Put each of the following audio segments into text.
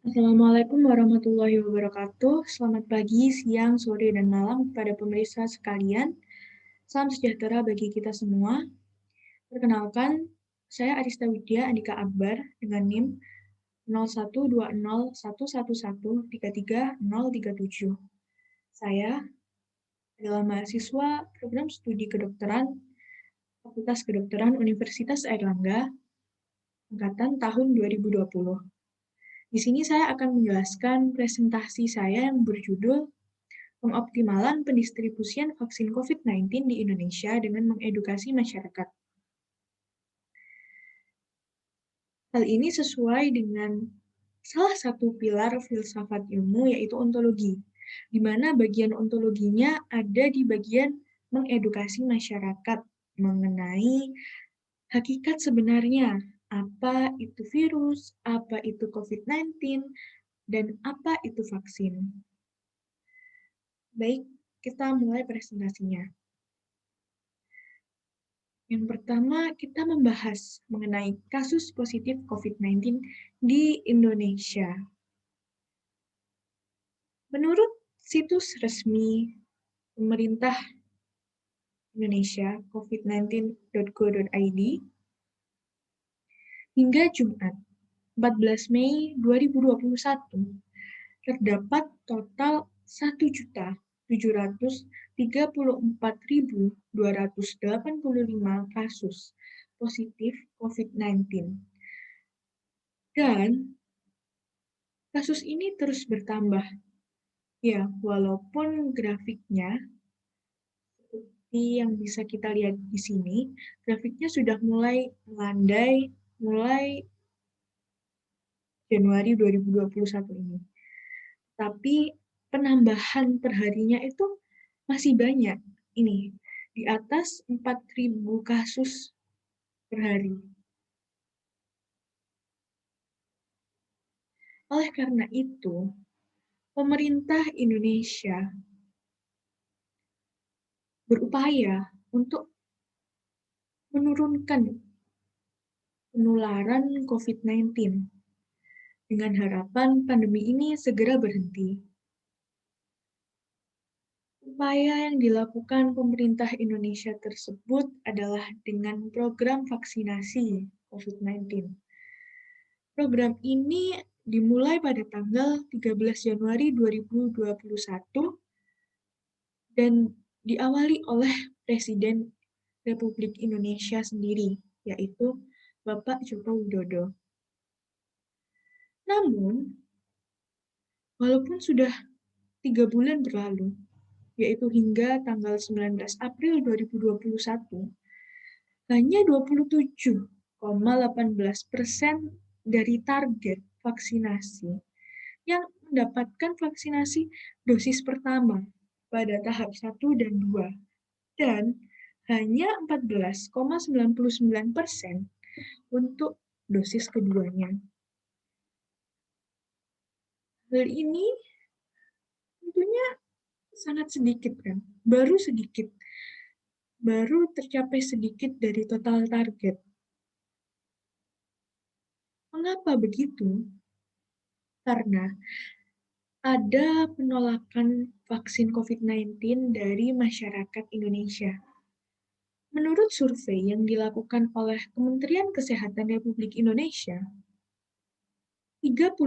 Assalamualaikum warahmatullahi wabarakatuh. Selamat pagi, siang, sore, dan malam kepada pemirsa sekalian. Salam sejahtera bagi kita semua. Perkenalkan, saya Arista Widya Andika Akbar dengan NIM 01201111333037. Saya adalah mahasiswa program studi kedokteran Fakultas Kedokteran Universitas Airlangga angkatan tahun 2020. Di sini saya akan menjelaskan presentasi saya yang berjudul Pengoptimalan pendistribusian vaksin COVID-19 di Indonesia dengan mengedukasi masyarakat. Hal ini sesuai dengan salah satu pilar filsafat ilmu, yaitu ontologi, di mana bagian ontologinya ada di bagian mengedukasi masyarakat mengenai hakikat sebenarnya, apa itu virus, apa itu COVID-19, dan apa itu vaksin. Baik, kita mulai presentasinya. Yang pertama, kita membahas mengenai kasus positif COVID-19 di Indonesia. Menurut situs resmi pemerintah Indonesia, covid19.go.id, hingga Jumat, 14 Mei 2021, terdapat total 1.734.285 kasus positif COVID-19. Dan kasus ini terus bertambah. Ya, walaupun grafiknya seperti yang bisa kita lihat di sini, grafiknya sudah mulai melandai mulai Januari 2021 ini. Tapi penambahan perharinya itu masih banyak. Ini di atas 4.000 kasus per hari. Oleh karena itu, pemerintah Indonesia berupaya untuk menurunkan penularan COVID-19 dengan harapan pandemi ini segera berhenti. Upaya yang dilakukan pemerintah Indonesia tersebut adalah dengan program vaksinasi COVID-19. Program ini dimulai pada tanggal 13 Januari 2021 dan diawali oleh Presiden Republik Indonesia sendiri, yaitu Bapak Joko Widodo. Namun, walaupun sudah 3 bulan berlalu, yaitu hingga tanggal 19 April 2021, hanya 27,18% dari target vaksinasi yang mendapatkan vaksinasi dosis pertama pada tahap 1 dan 2, dan hanya 14,99% untuk dosis keduanya. Hal ini tentunya sangat sedikit kan, baru tercapai sedikit dari total target. Mengapa begitu? Karena ada penolakan vaksin COVID-19 dari masyarakat Indonesia. Menurut survei yang dilakukan oleh Kementerian Kesehatan Republik Indonesia, 30%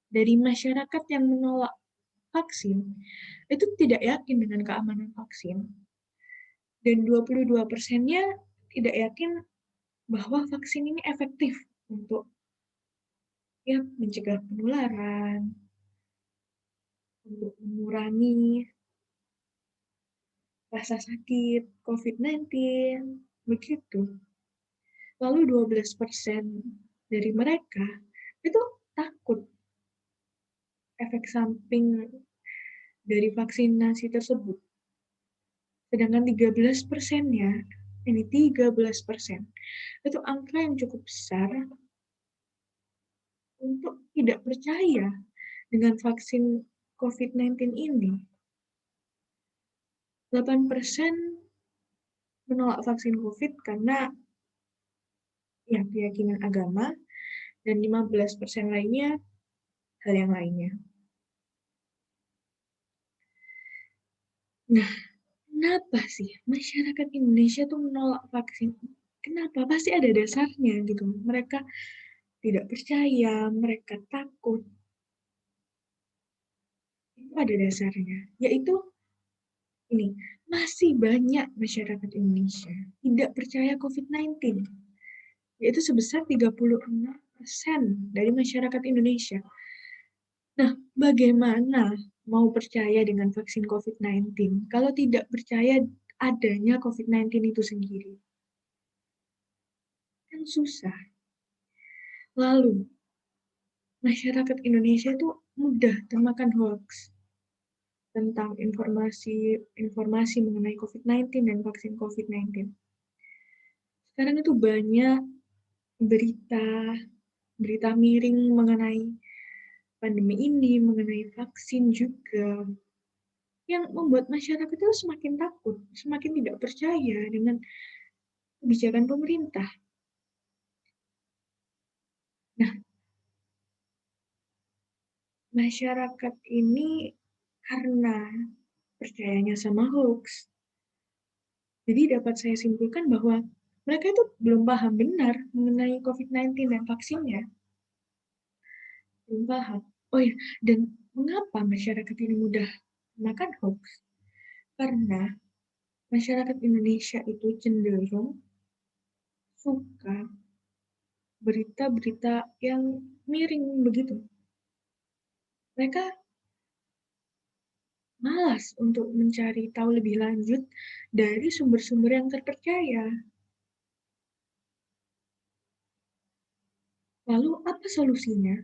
dari masyarakat yang menolak vaksin itu tidak yakin dengan keamanan vaksin. Dan 22%-nya tidak yakin bahwa vaksin ini efektif untuk mencegah penularan, untuk mengurangi rasa sakit COVID-19, begitu. Lalu 12% dari mereka itu takut efek samping dari vaksinasi tersebut. Sedangkan 13%-nya, ini 13%, itu angka yang cukup besar untuk tidak percaya dengan vaksin COVID-19 ini. 8% menolak vaksin COVID karena keyakinan agama, dan 15% lainnya hal yang lainnya. Nah, kenapa sih masyarakat Indonesia tuh menolak vaksin? Kenapa? Pasti ada dasarnya gitu. Mereka tidak percaya, mereka takut. Itu ada dasarnya, yaitu ini, masih banyak masyarakat Indonesia tidak percaya COVID-19, yaitu sebesar 36% dari masyarakat Indonesia. Nah, bagaimana mau percaya dengan vaksin COVID-19 kalau tidak percaya adanya COVID-19 itu sendiri? Kan susah. Lalu, masyarakat Indonesia itu mudah termakan hoax tentang informasi mengenai COVID-19 dan vaksin COVID-19. Sekarang itu banyak berita berita miring mengenai pandemi ini, mengenai vaksin juga, yang membuat masyarakat itu semakin takut, semakin tidak percaya dengan kebijakan pemerintah. Nah, masyarakat ini karena percayanya sama hoax, jadi dapat saya simpulkan bahwa mereka itu belum paham benar mengenai COVID-19 dan vaksinnya. Belum paham. Oh ya, dan mengapa masyarakat ini mudah makan hoax? Karena masyarakat Indonesia itu cenderung suka berita-berita yang miring begitu. Mereka malas untuk mencari tahu lebih lanjut dari sumber-sumber yang terpercaya. Lalu apa solusinya?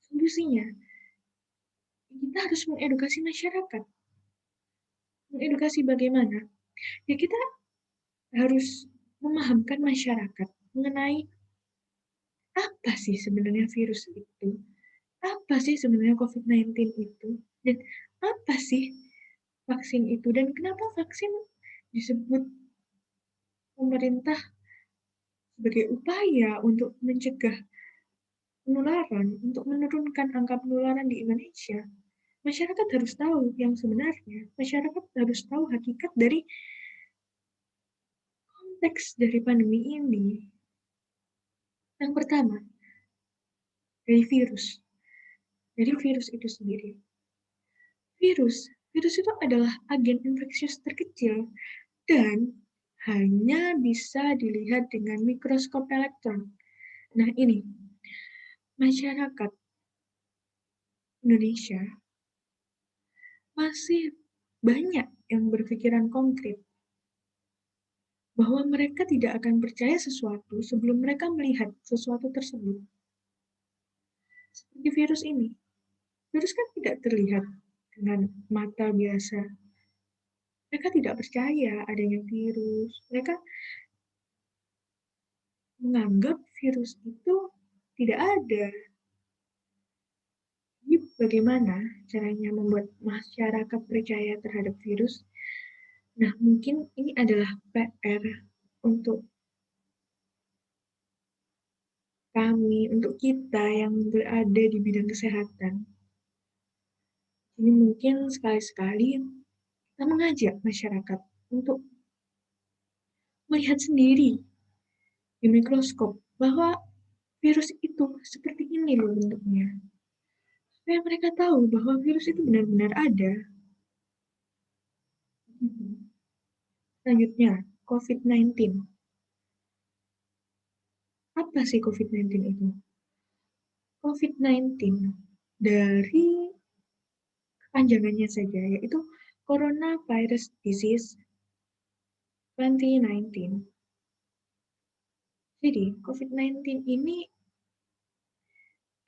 Solusinya, kita harus mengedukasi masyarakat. Mengedukasi bagaimana? Ya kita harus memahamkan masyarakat mengenai apa sih sebenarnya virus itu? Apa sih sebenarnya COVID-19 itu? Dan apa sih vaksin itu? Dan kenapa vaksin disebut pemerintah sebagai upaya untuk mencegah penularan, untuk menurunkan angka penularan di Indonesia? Masyarakat harus tahu yang sebenarnya. Masyarakat harus tahu hakikat dari konteks dari pandemi ini. Yang pertama, dari virus. Dari virus itu sendiri. Virus itu adalah agen infeksius terkecil dan hanya bisa dilihat dengan mikroskop elektron. Nah ini, masyarakat Indonesia masih banyak yang berpikiran konkret bahwa mereka tidak akan percaya sesuatu sebelum mereka melihat sesuatu tersebut. Seperti virus ini. Virus kan tidak terlihat dengan mata biasa. Mereka tidak percaya adanya virus. Mereka menganggap virus itu tidak ada. Jadi bagaimana caranya membuat masyarakat percaya terhadap virus? Nah, mungkin ini adalah PR untuk kami, untuk kita yang berada di bidang kesehatan. Ini mungkin sekali-sekali kita mengajak masyarakat untuk melihat sendiri di mikroskop bahwa virus itu seperti ini loh bentuknya. Supaya mereka tahu bahwa virus itu benar-benar ada. Selanjutnya, COVID-19. Apa sih COVID-19 itu? COVID-19 dari kepanjangannya saja, yaitu Coronavirus Disease 2019. Jadi, COVID-19 ini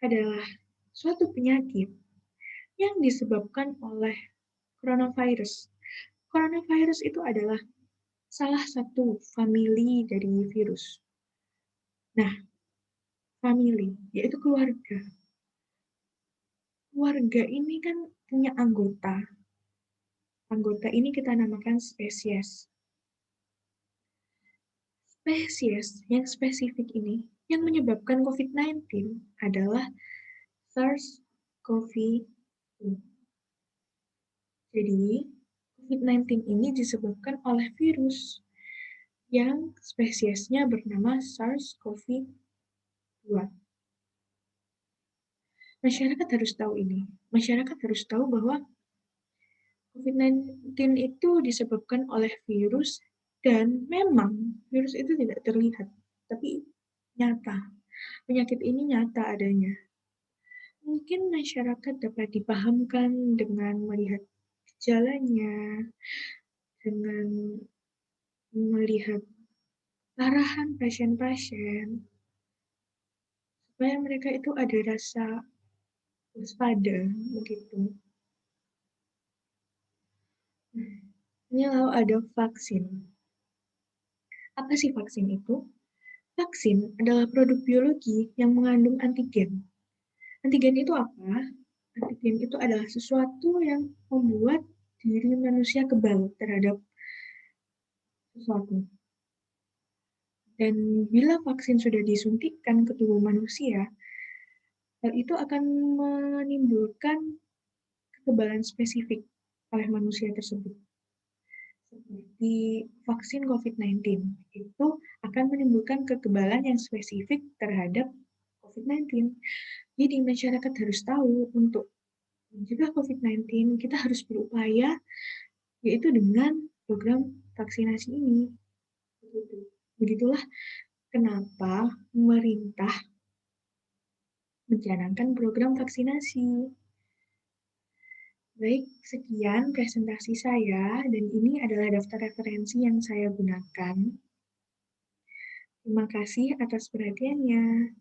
adalah suatu penyakit yang disebabkan oleh coronavirus. Coronavirus itu adalah salah satu famili dari virus. Nah, famili, yaitu keluarga. Keluarga ini kan punya anggota. Anggota ini kita namakan spesies. Spesies yang spesifik ini Yang menyebabkan COVID-19 adalah SARS-CoV-2. Jadi, COVID-19 ini disebabkan oleh virus yang spesiesnya bernama SARS-CoV-2. Masyarakat harus tahu ini. Masyarakat harus tahu bahwa COVID-19 itu disebabkan oleh virus dan memang virus itu tidak terlihat, tapi nyata. Penyakit ini nyata adanya. Mungkin masyarakat dapat dipahamkan dengan melihat gejalanya, dengan melihat arahan pasien-pasien, supaya mereka itu ada rasa waspada, begitu. Ini lalu ada vaksin. Apa sih vaksin itu? Vaksin adalah produk biologi yang mengandung antigen. Antigen itu apa? Antigen itu adalah sesuatu yang membuat diri manusia kebal terhadap sesuatu. Dan bila vaksin sudah disuntikkan ke tubuh manusia, hal itu akan menimbulkan kekebalan spesifik oleh manusia tersebut. Seperti vaksin COVID-19, itu akan menimbulkan kekebalan yang spesifik terhadap COVID-19. Jadi masyarakat harus tahu untuk mencegah COVID-19, kita harus berupaya yaitu dengan program vaksinasi ini. Begitulah kenapa pemerintah mencanangkan program vaksinasi. Baik, sekian presentasi saya, dan ini adalah daftar referensi yang saya gunakan. Terima kasih atas perhatiannya.